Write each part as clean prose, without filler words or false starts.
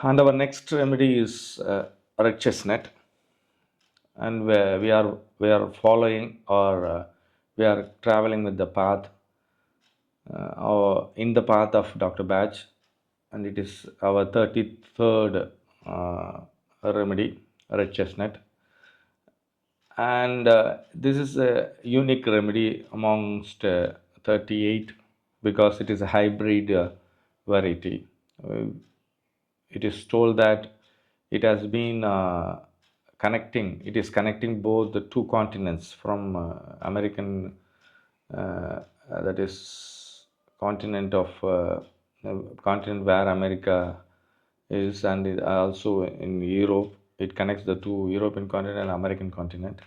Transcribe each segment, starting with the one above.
And our next remedy is red chestnut, and we are following, or we are traveling with the path, or in the path of Dr. Batch, and it is our 33rd remedy, red chestnut. And this is a unique remedy amongst 38, because it is a hybrid variety. Uh, it is told that it has been it is connecting both the two continents from American, that is continent of continent where America is, and also in Europe. It connects the two European continent and American continent.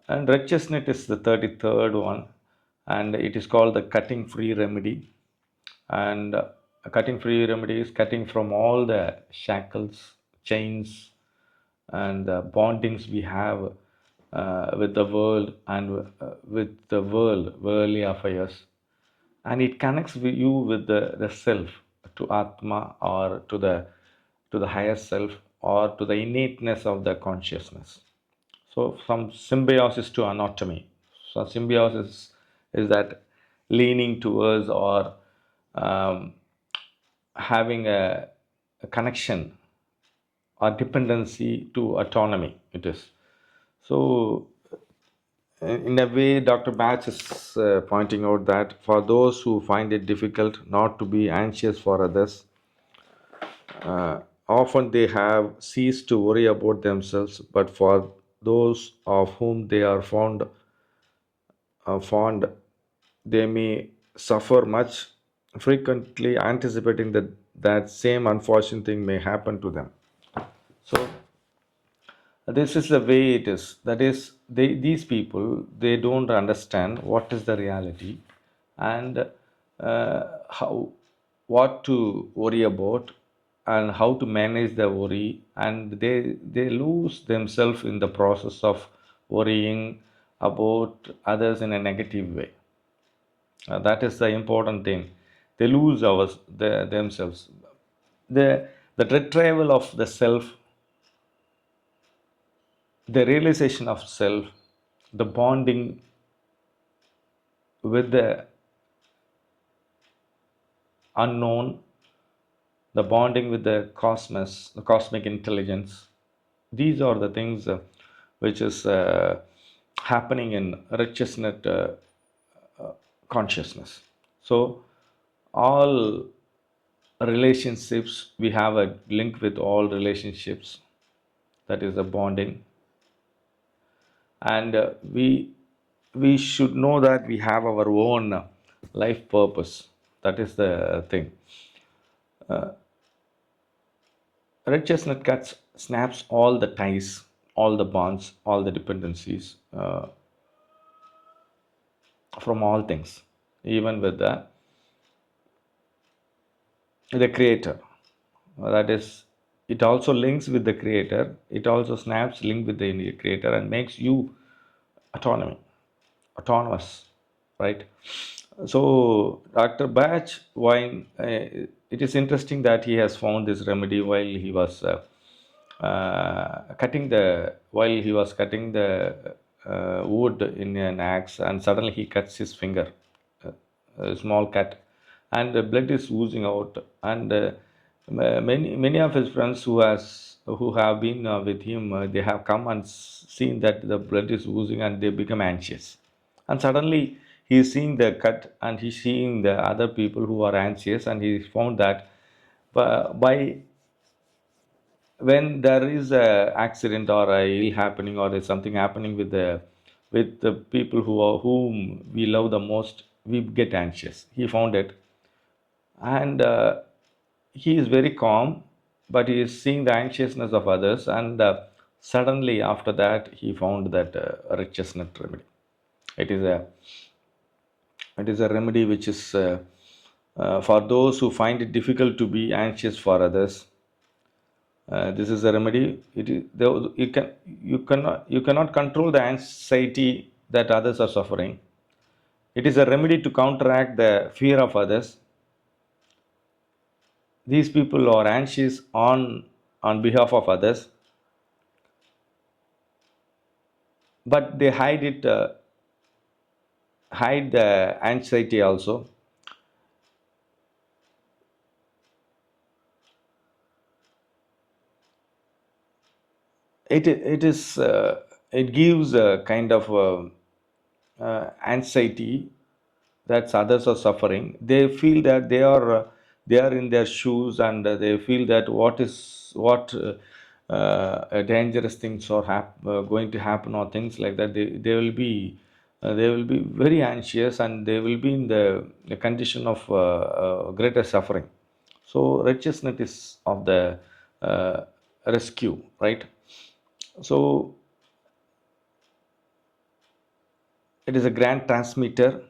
And red chestnut is the 33rd one, and it is called the cutting free remedy. And a cutting free remedy is cutting from all the shackles, chains, and bondings we have with the world, and with the worldly affairs. And it connects with you with the self, to Atma, or to the higher self, or to the innateness of the consciousness. So from symbiosis to anatomy. So symbiosis is that leaning towards, or um, having a connection or dependency to autonomy. It is. So in a way, Dr. Batch is pointing out that for those who find it difficult not to be anxious for others, often they have ceased to worry about themselves, but for those of whom they are fond, they may suffer much, frequently anticipating that same unfortunate thing may happen to them. So this is the way it is. That is, these people, they don't understand what is the reality, and how, what to worry about, and how to manage the worry, and they lose themselves in the process of worrying about others in a negative way. That is the important thing. They lose themselves. The retrieval of the self, the realization of self, the bonding with the unknown, the bonding with the cosmos, the cosmic intelligence. These are the things which is happening in richness consciousness. So all relationships, we have a link with all relationships, that is the bonding. And we should know that we have our own life purpose. That is the thing. Red chestnut cuts snaps all the ties, all the bonds, all the dependencies from all things, even with the creator. That is, it also links with the creator. It also snaps link with the creator and makes you autonomy, autonomous, right? So Dr. Batch wine, it is interesting that he has found this remedy while he was cutting the wood in an axe, and suddenly he cuts his finger, uh, a small cut, and the blood is oozing out. And many of his friends who have been with him, they have come and seen that the blood is oozing, and they become anxious. And suddenly he is seeing the cut, and he's seeing the other people who are anxious, and he found that by when there is a accident or a ill happening, or is something happening with the people whom we love the most, we get anxious. He found it, and he is very calm, but he is seeing the anxiousness of others. And suddenly after that, he found that rich chestnut remedy. It is a it is a remedy which is for those who find it difficult to be anxious for others. This is a remedy. You cannot control the anxiety that others are suffering. It is a remedy to counteract the fear of others. These people are anxious on behalf of others, but they hide the anxiety also. It gives a kind of anxiety that others are suffering. They feel that they are in their shoes, and they feel that what dangerous things are going to happen, or things like that. They will be very anxious, and they will be in the condition of greater suffering. So righteousness is of the uh, rescue, right? So it is a grand transmitter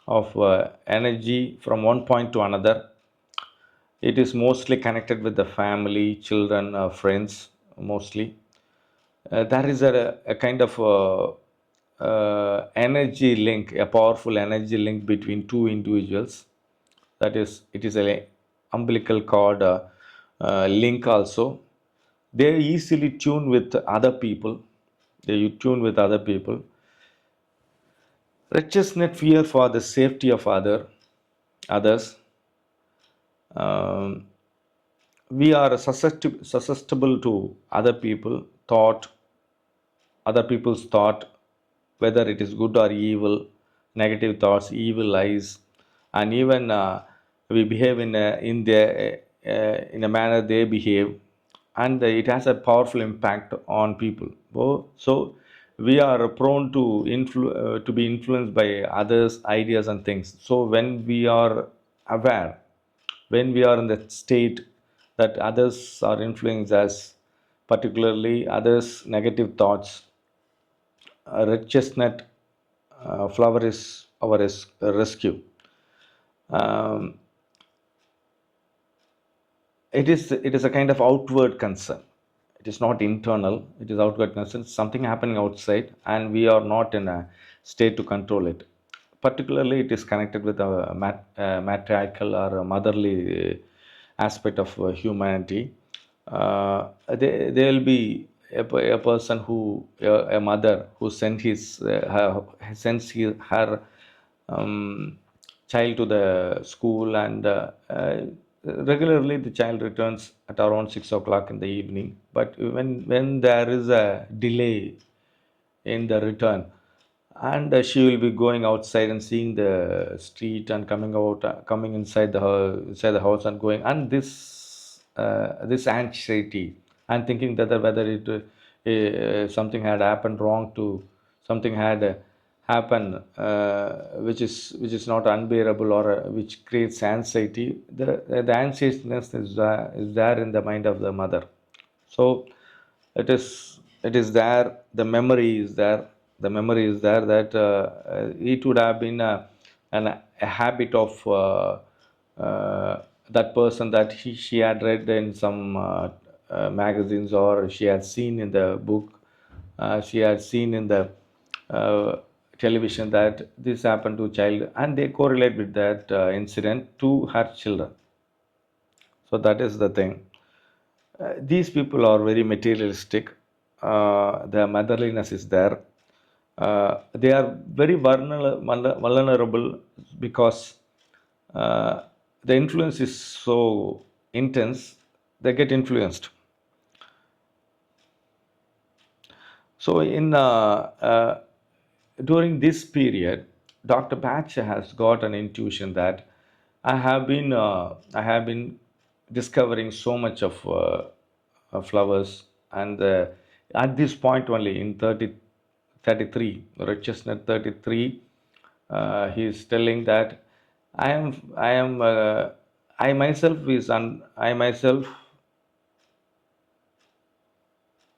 of energy from one point to another. It is mostly connected with the family, children, friends, mostly. There is a kind of energy link, a powerful energy link between two individuals. That is, it is a umbilical cord link also. They easily tune with other people. They tune with other people. Righteousness fear for the safety of others. Um, we are susceptible to other people's thought, whether it is good or evil, negative thoughts, evil eyes, and even we behave in a manner they behave, and it has a powerful impact on people. So we are prone to be influenced by others ideas and things. So when we are aware, when we are in that state that others are influencing us, particularly others negative thoughts, red chestnut flower is our rescue. Um, it is a kind of outward concern. It is not internal. It is outward concern. Something happening outside, and we are not in a state to control it. Particularly, it is connected with a matriarchal or a motherly aspect of humanity. There will be a person a mother who sends her child to the school, and regularly the child returns at around 6 o'clock in the evening. But when there is a delay in the return, and she will be going outside and seeing the street, and coming inside the house and going, and this anxiety, and thinking that whether something had happened wrong to something had happened, which is not unbearable, or which creates anxiety. The anxiousness is there in the mind of the mother. So it is there. The memory is there that it would have been a habit of that person, that she had read in some magazines, or she had seen in the book, she had seen in the uh, television, that this happened to child, and they correlate with that incident to her children. So that is the thing. These people are very materialistic. Their motherliness is there. They are very vulnerable, because uh, the influence is so intense. They get influenced. So during this period, Dr. Batch has got an intuition that I have been discovering so much of flowers, and at this point only in 33, red chestnut 33, he is telling that I myself is I myself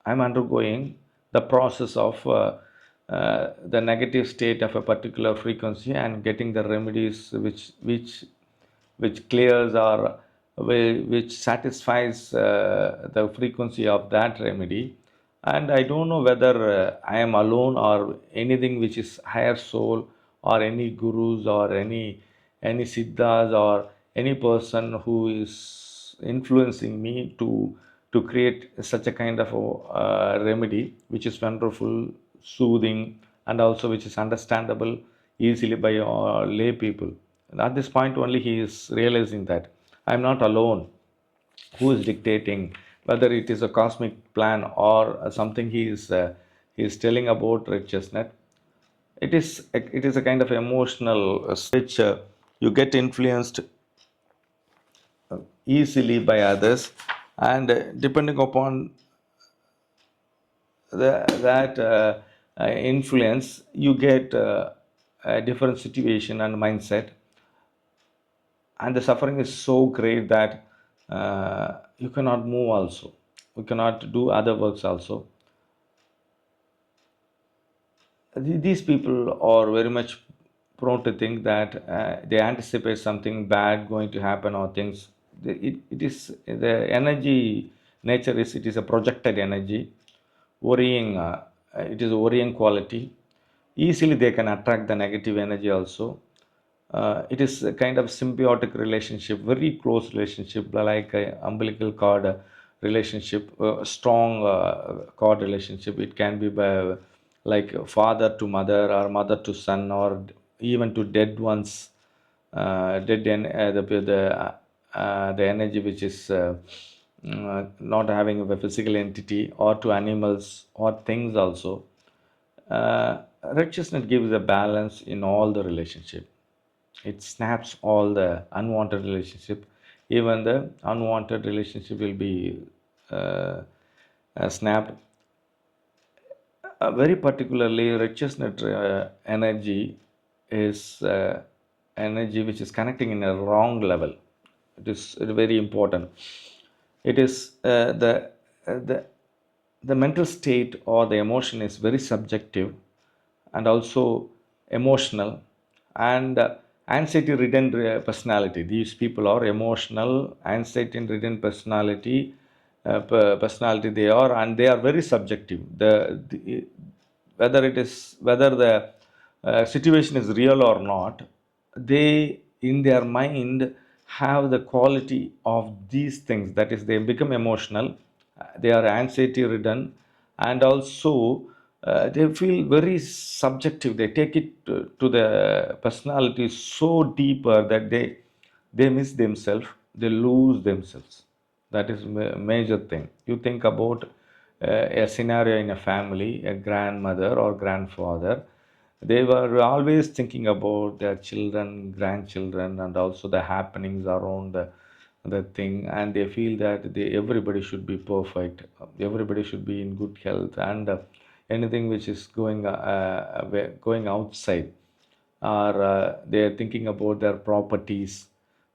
I'm undergoing the process of the negative state of a particular frequency, and getting the remedies which clears, or which satisfies the frequency of that remedy. And I don't know whether I am alone, or anything which is higher soul, or any gurus, or any siddhas, or any person who is influencing me to create such a kind of a remedy which is wonderful, soothing, and also which is understandable easily by lay people. And at this point only he is realizing that I'm not alone who is dictating, whether it is a cosmic plan or something he is telling about red chestnut. It is a kind of emotional switch. You get influenced easily by others, and depending upon that influence, you get a different situation and mindset, and the suffering is so great that you cannot move also, you cannot do other works also. These people are very much prone to think that they anticipate something bad going to happen or things. It is the energy nature is it is a projected energy, worrying. It is a worrying quality. Easily they can attract the negative energy also. It is a kind of symbiotic relationship, very close relationship, like a umbilical cord relationship, strong cord relationship. It can be by like father to mother or mother to son or even to dead ones, the energy which is not having a physical entity, or to animals or things also. Red chestnut gives a balance in all the relationship. It snaps all the unwanted relationship. Even the unwanted relationship will be uh, snapped. Very particularly, red chestnut energy is energy which is connecting in a wrong level. It is very important. It is the mental state or the emotion is very subjective and also emotional, and anxiety ridden personality. These people are emotional, anxiety ridden personality, personality they are, and they are very subjective. The whether it is whether the situation is real or not, they in their mind have the quality of these things, that is they become emotional, they are anxiety ridden, and also they feel very subjective. They take it to the personality so deeper that they miss themselves, they lose themselves. That is major thing. You think about a scenario in a family, a grandmother or grandfather, they were always thinking about their children, grandchildren, and also the happenings around the thing, and they feel that everybody should be perfect, everybody should be in good health, and anything which is going outside, or they're thinking about their properties,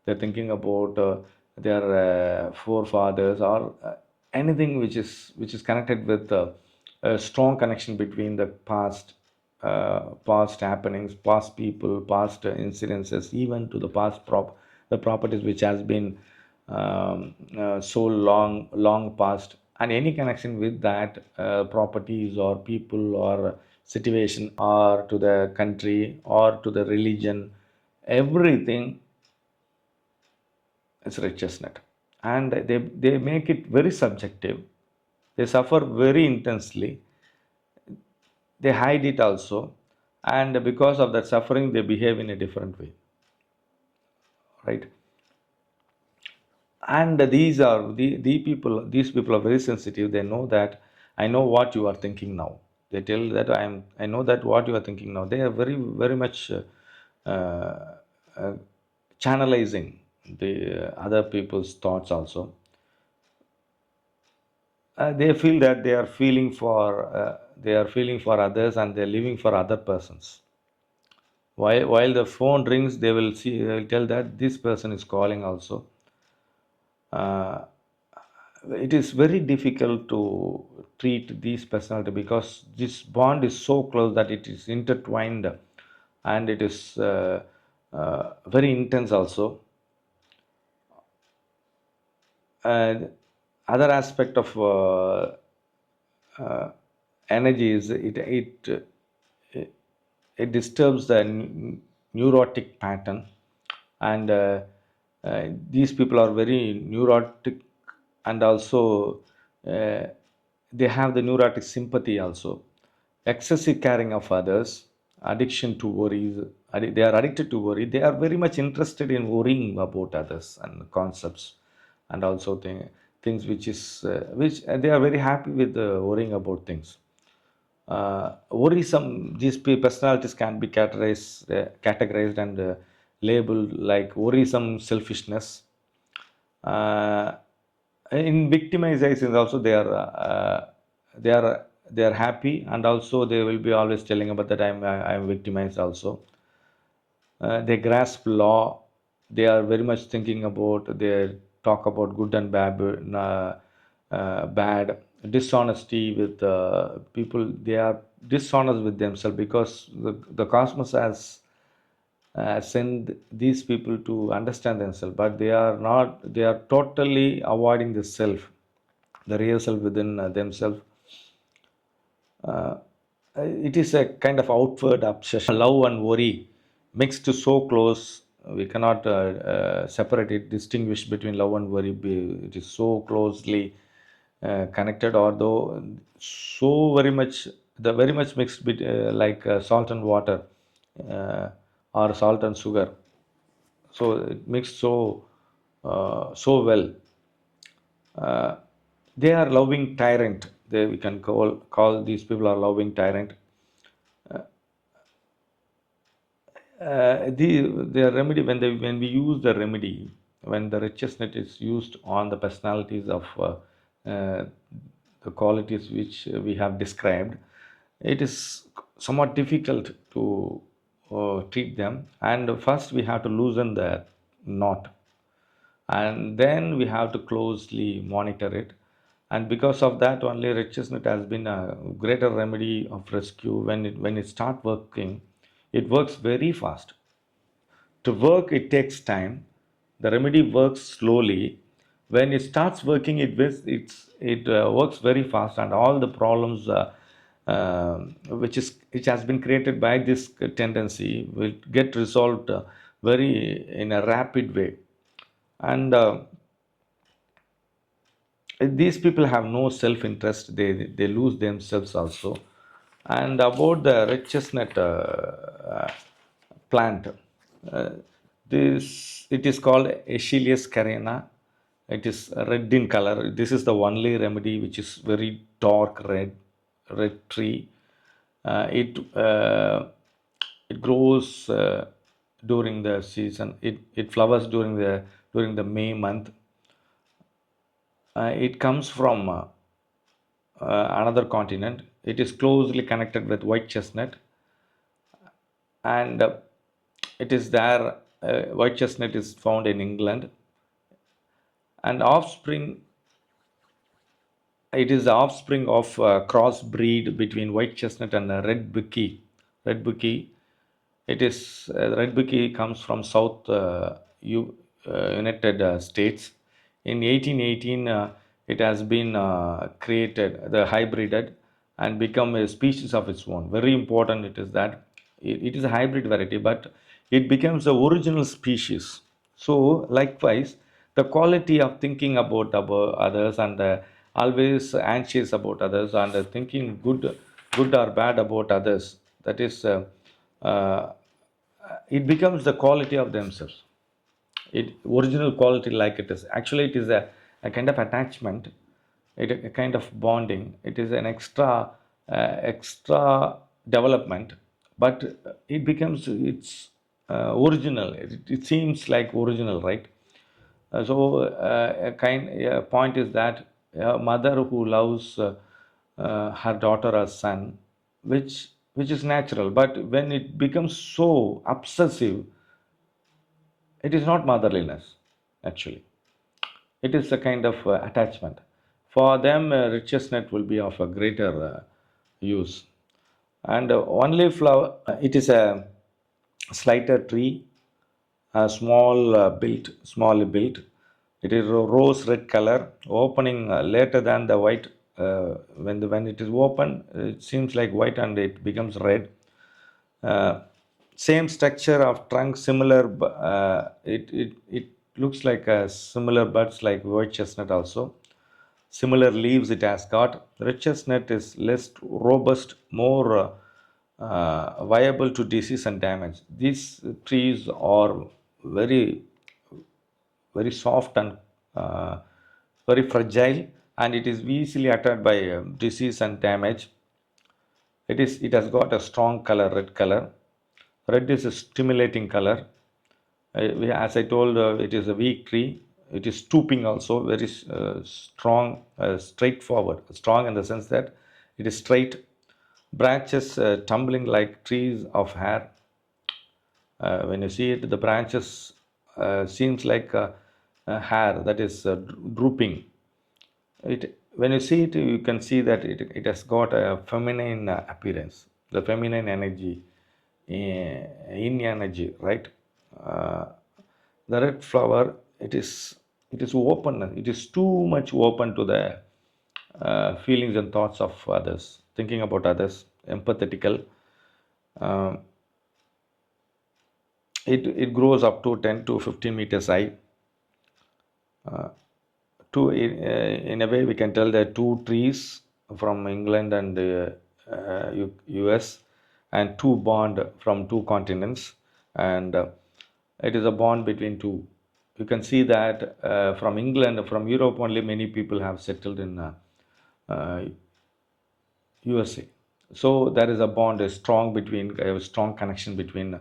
they're thinking about their forefathers, or anything which is connected with a strong connection between the past happenings, past people, past incidences, even to the the properties which has been so long past, and any connection with that properties or people or situation or to the country or to the religion, everything is red chestnut, and they make it very subjective. They suffer very intensely, they hide it also, and because of that suffering they behave in a different way, right? And these people are very sensitive. They know that I know what you are thinking now. They tell that I know that what you are thinking now. They are very much uh, channelizing the other people's thoughts also. They feel that they are feeling for others, and they're living for other persons. While the phone rings, they will tell that this person is calling also. uh, it is very difficult to treat these personality, because this bond is so close that it is intertwined, and it is very intense also. And other aspect of uh, energy is it disturbs the neurotic pattern, and These people are very neurotic, and also uh, they have the neurotic sympathy also, excessive caring of others, addiction to worries. They are addicted to worry. They are very much interested in worrying about others and concepts, and also things which is which they are very happy with worrying about things. Worrisome, these personalities can be categorized and labeled like worrisome selfishness. uh, in victimization also, they are they are happy, and also they will be always telling about that I'm victimized also. They grasp law. They are very much thinking about, they talk about good and bad dishonesty with people. They are dishonest with themselves because the cosmos has send these people to understand themselves, but they are not. They are totally avoiding the self, the real self within themselves. uh, it is a kind of outward obsession. Love and worry mixed so close, we cannot separate it, distinguish between love and worry. It is so closely connected, although so very much, the very much mixed like salt and water, uh, or salt and sugar. So it mixed so well. uh, they are loving tyrant. We can call these people are loving tyrant. Their remedy, when we use the remedy, when the richest net is used on the personalities of uh, the qualities which we have described, it is somewhat difficult to treat them. And first we have to loosen the knot, and then we have to closely monitor it. And because of that only, richness has been a greater remedy of rescue. When it start working, it works very fast. To work, it takes time. The remedy works slowly. When it starts working, it works very fast, and all the problems which has been created by this tendency will get resolved very in a rapid way. And these people have no self interest. They lose themselves also. And about the red chestnut plant, uh, this it is called Achilles carena. It is red in color. This is the only remedy which is very dark red tree. It grows during the season. It flowers during the May month. It comes from another continent. It is closely connected with white chestnut, and it is there. White chestnut is found in England, and offspring. It is the offspring of crossbreed between white chestnut and red bookie. Red bookie. It is red bookie comes from South United States. In 1818, it has been created, the hybrided, and become a species of its own. Very important it is that it is a hybrid variety, but it becomes the original species. So likewise, the quality of thinking about others, and always anxious about others, and thinking good or bad about others, that is uh, it becomes the quality of themselves. It original quality, like it is actually, it is a kind of attachment. A kind of bonding. It is an extra development, but it becomes its original. It seems like original, right? A point is that a mother who loves her daughter or son, which is natural, but when it becomes so obsessive, it is not motherliness. Actually, it is a kind of attachment. For them, richest net will be of a greater use. And only flower. It is a slighter tree, small built. It is a rose red color, opening later than the white. When it is open, it seems like white and it becomes red. Uh, Same structure of trunk, similar. It looks like a similar buds like white chestnut also. Similar leaves it has got. Red chestnut is less robust, more viable to disease and damage. These trees are very very soft and uh, very fragile, and it is easily attacked by disease and damage. It has got a strong color, red color. Red is a stimulating color. As I told, it is a weak tree. It is stooping also, very strong, straightforward. Strong in the sense that it is straight. Branches tumbling like trees of hair. When you see it, the branches seems like a hair that is drooping. It when you see it, you can see that it has got a feminine appearance, the feminine energy, in energy, right? Uh, the red flower, it is open. It is too much open to the feelings and thoughts of others, thinking about others, empathetical. Um, it grows up to 10 to 15 meters high. In a way we can tell that two trees from England and US, and two bond from two continents, and it is a bond between two. You can see that from England, from Europe only many people have settled in uh, USA. So there is a bond, a strong between, a strong connection between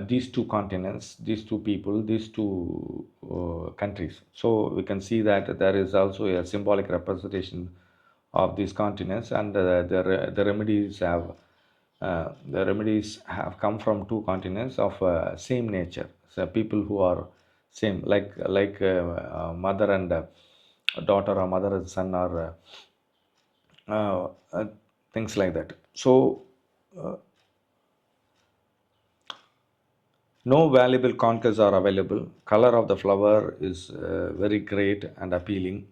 these two continents, these two people, these two countries. So we can see that there is also a symbolic representation of these continents, and the remedies have come from two continents of same nature. So people who are same, like mother and daughter, or mother and son, or things like that. So no valuable conchs are available. Color of the flower is very great and appealing.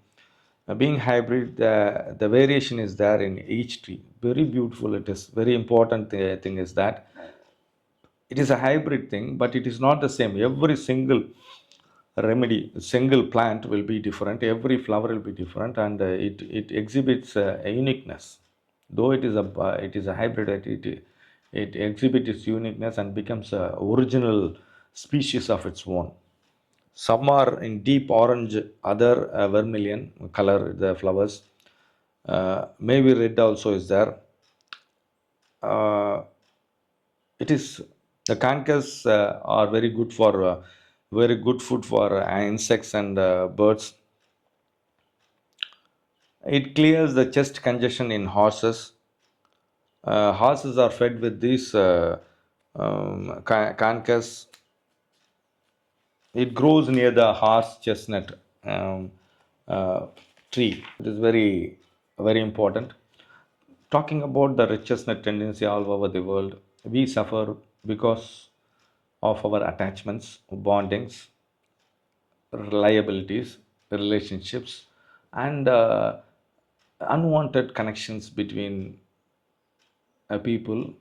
Being hybrid, the variation is there in each tree. Very beautiful. It is very important thing is that it is a hybrid thing, but it is not the same. Every single remedy, single plant will be different. Every flower will be different, and it exhibits a uniqueness. Though it is a hybrid, it exhibits its uniqueness and becomes a original species of its own. Some are in deep orange, other vermilion color. The flowers, maybe red also is there. Uh, it is the cankas are very good food for insects and birds. It clears the chest congestion in horses. Horses are fed with these cankas. It grows near the horse chestnut uh, tree. It is very, very important. Talking about the red chestnut tendency all over the world, we suffer because of our attachments, bondings, reliabilities, relationships, and unwanted connections between people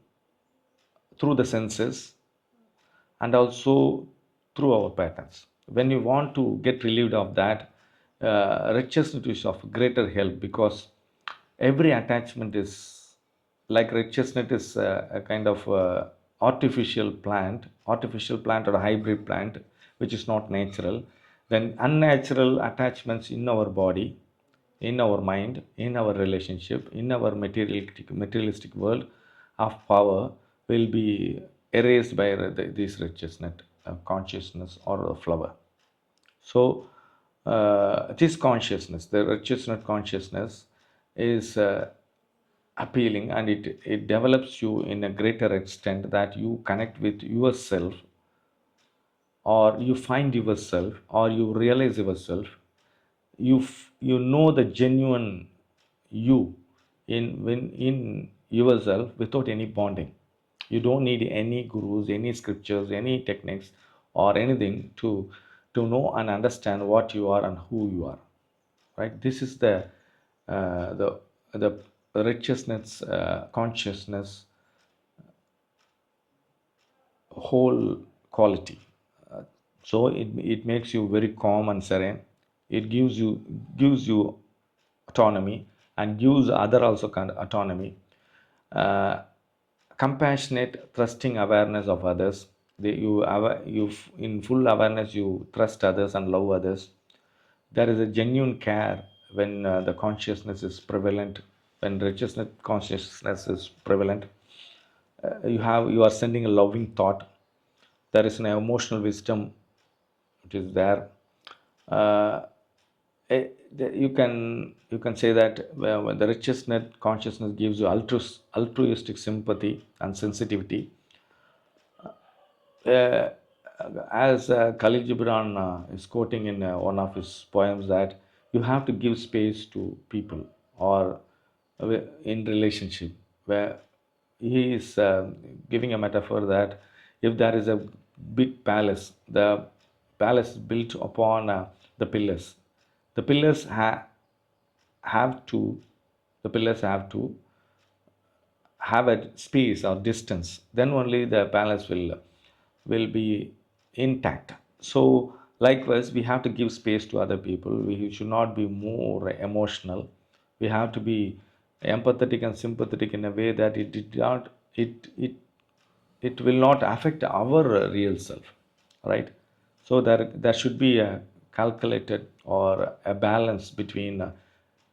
through the senses, and also through our patterns. When you want to get relieved of that, red is of greater help, because every attachment is like red chestnut is a kind of artificial plant or a hybrid plant, which is not natural. Then unnatural attachments in our body, in our mind, in our relationship, in our materialistic world of power will be erased by this red chestnut consciousness or a flower. So, this consciousness, the red chestnut consciousness, is appealing, and it develops you in a greater extent that you connect with yourself, or you find yourself, or you realize yourself. You know the genuine you in yourself without any bonding. You don't need any gurus, any scriptures, any techniques, or anything to know and understand what you are and who you are, right? This is the righteousness, consciousness, whole quality. So it makes you very calm and serene. It gives you autonomy, and gives other also kind of autonomy. uh, Compassionate, trusting awareness of others. You in full awareness you trust others and love others. There is a genuine care when the consciousness is prevalent. When righteousness consciousness is prevalent, you are sending a loving thought. There is an emotional wisdom which is there. uh, you can say that when the richest net consciousness gives you altruistic sympathy and sensitivity. uh, as Khalil Gibran is quoting in one of his poems, that you have to give space to people, or in relationship, where he is giving a metaphor that if there is a big palace, the palace is built upon the pillars. The pillars have to the pillars have to have a space or distance, then only the palace will be intact. So likewise, we have to give space to other people. We should not be more emotional. We have to be empathetic and sympathetic in a way that it did not it it will not affect our real self, right? So there should be a calculated or a balance between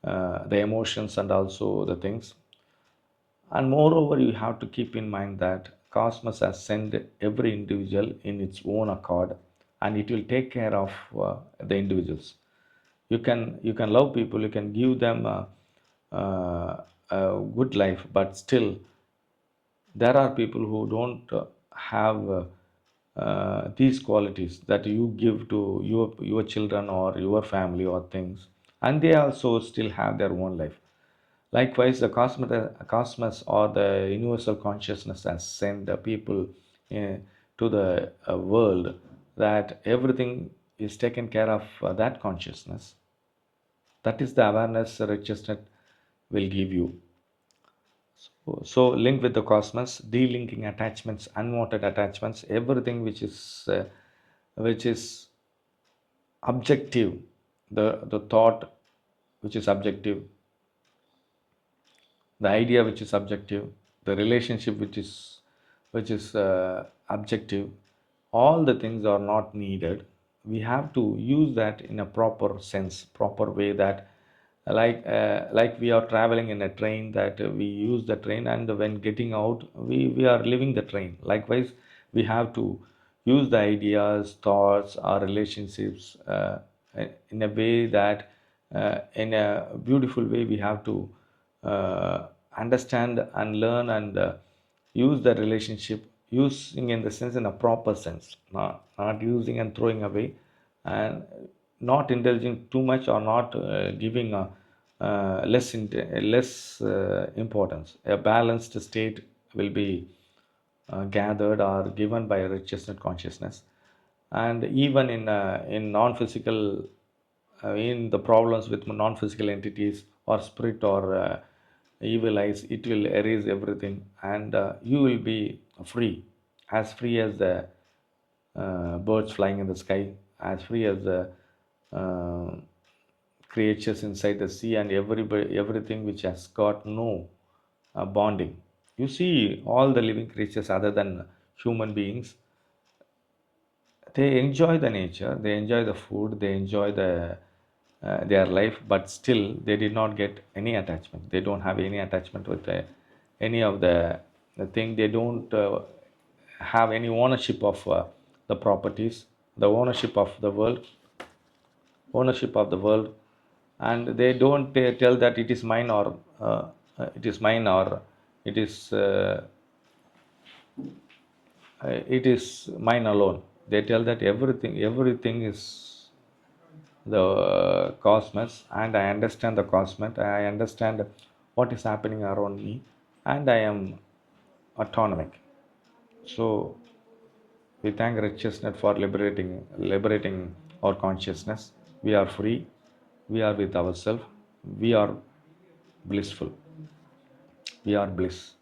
the emotions and also the things. And moreover, you have to keep in mind that cosmos has sent every individual in its own accord, and it will take care of the individuals. You can love people, you can give them a good life, but still there are people who don't have these qualities that you give to your children or your family or things, and they also still have their own life. Likewise, the cosmos or the universal consciousness has sent the people to the world, that everything is taken care of that consciousness. That is the awareness righteousness will give you. So link with the cosmos, delinking attachments, unwanted attachments, everything which is objective, the thought which is objective, the idea which is subjective, the relationship which is objective, all the things are not needed. We have to use that in a proper sense, proper way, that like we are traveling in a train, that we use the train, and when getting out we are leaving the train. Likewise, we have to use the ideas, thoughts, our relationships in a way that in a beautiful way we have to understand and learn, and use the relationship, using in the sense, in a proper sense, not using and throwing away, and not indulging too much, or not giving less importance. A balanced state will be gathered or given by righteousness consciousness. And even in non-physical, in the problems with non-physical entities or spirit or evil eyes, it will erase everything, and you will be free as the birds flying in the sky, as free as the uh, creatures inside the sea, and everything which has got no bonding. You see, all the living creatures other than human beings, they enjoy the nature, they enjoy the food, they enjoy their life, but still they did not get any attachment. They don't have any attachment with any of the thing. They don't have any ownership of the properties, the ownership of the world, and they don't tell that it is mine, or it is mine, or it is uh, it is mine alone. They tell that everything is the cosmos, and I understand the cosmos. I understand what is happening around me, and I am autonomic. So we thank Richestnut for liberating our consciousness. We are free. We are with ourselves. We are blissful. We are bliss.